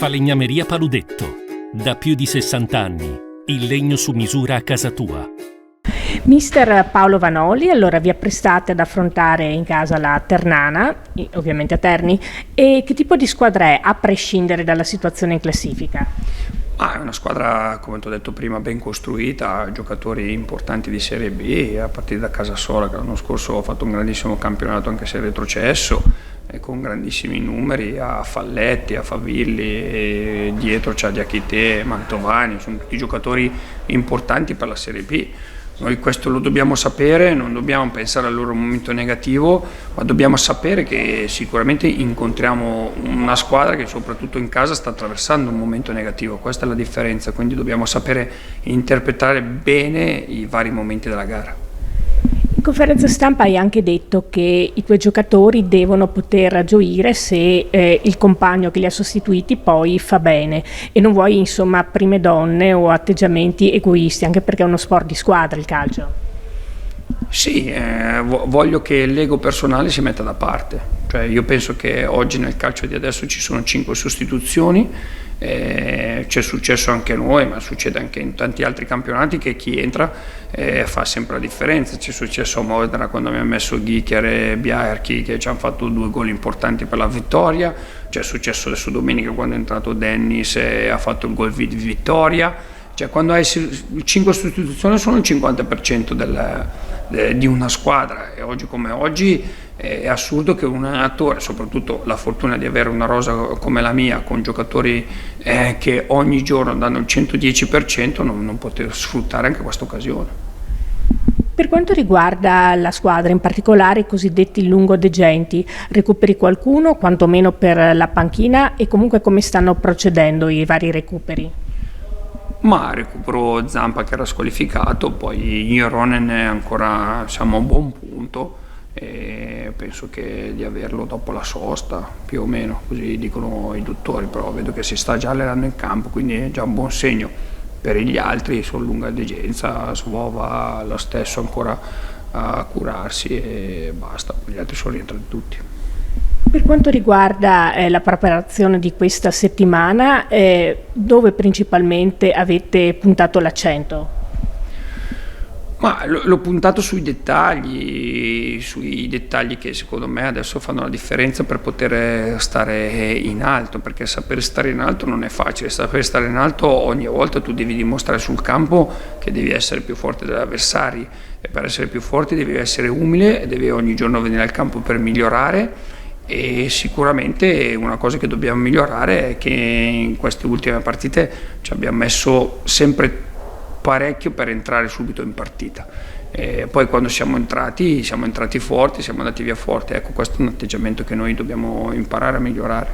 Falegnameria Paludetto. Da più di 60 anni. Il legno su misura a casa tua. Mister Paolo Vanoli, allora vi apprestate ad affrontare in casa la Ternana, ovviamente a Terni, e che tipo di squadra è, a prescindere dalla situazione in classifica? È una squadra, come ti ho detto prima, ben costruita, giocatori importanti di Serie B, a partire da Casasola, che l'anno scorso ha fatto un grandissimo campionato anche se è retrocesso, e con grandissimi numeri, a Falletti, a Favilli, e dietro c'è Diachité, Mantovani, sono tutti giocatori importanti per la Serie B. Noi questo lo dobbiamo sapere, non dobbiamo pensare al loro momento negativo, ma dobbiamo sapere che sicuramente incontriamo una squadra che soprattutto in casa sta attraversando un momento negativo, questa è la differenza, quindi dobbiamo sapere interpretare bene i vari momenti della gara. In conferenza stampa hai anche detto che i tuoi giocatori devono poter gioire se il compagno che li ha sostituiti poi fa bene e non vuoi insomma prime donne o atteggiamenti egoisti, anche perché è uno sport di squadra il calcio. Sì, voglio che l'ego personale si metta da parte, cioè io penso che oggi nel calcio di adesso ci sono 5 sostituzioni, c'è successo anche a noi, ma succede anche in tanti altri campionati che chi entra fa sempre la differenza. C'è successo a Modena quando abbiamo messo Ghichier e Biarchi che ci hanno fatto 2 gol importanti per la vittoria, c'è successo adesso domenica quando è entrato Dennis e ha fatto il gol di vittoria. Cioè quando hai 5 sostituzioni sono il 50% di una squadra e oggi come oggi è assurdo che un allenatore, soprattutto la fortuna di avere una rosa come la mia con giocatori che ogni giorno danno il 110%, non poter sfruttare anche questa occasione. Per quanto riguarda la squadra, in particolare i cosiddetti lungodegenti, recuperi qualcuno, quantomeno per la panchina, e comunque come stanno procedendo i vari recuperi? Ma recupero Zampa che era squalificato, poi io e Ronen ancora siamo a un buon punto e penso che di averlo dopo la sosta, più o meno, così dicono i dottori, però vedo che si sta già allenando in campo, quindi è già un buon segno. Per gli altri sono lunga degenza, Svova lo stesso ancora a curarsi e basta, gli altri sono rientrati tutti. Per quanto riguarda la preparazione di questa settimana, dove principalmente avete puntato l'accento? Ma l'ho puntato sui dettagli che secondo me adesso fanno la differenza per poter stare in alto, perché saper stare in alto non è facile, saper stare in alto ogni volta tu devi dimostrare sul campo che devi essere più forte degli avversari e per essere più forte devi essere umile e devi ogni giorno venire al campo per migliorare. E sicuramente una cosa che dobbiamo migliorare è che in queste ultime partite ci abbiamo messo sempre parecchio per entrare subito in partita e poi quando siamo entrati forti, siamo andati via forti. Ecco, questo è un atteggiamento che noi dobbiamo imparare a migliorare.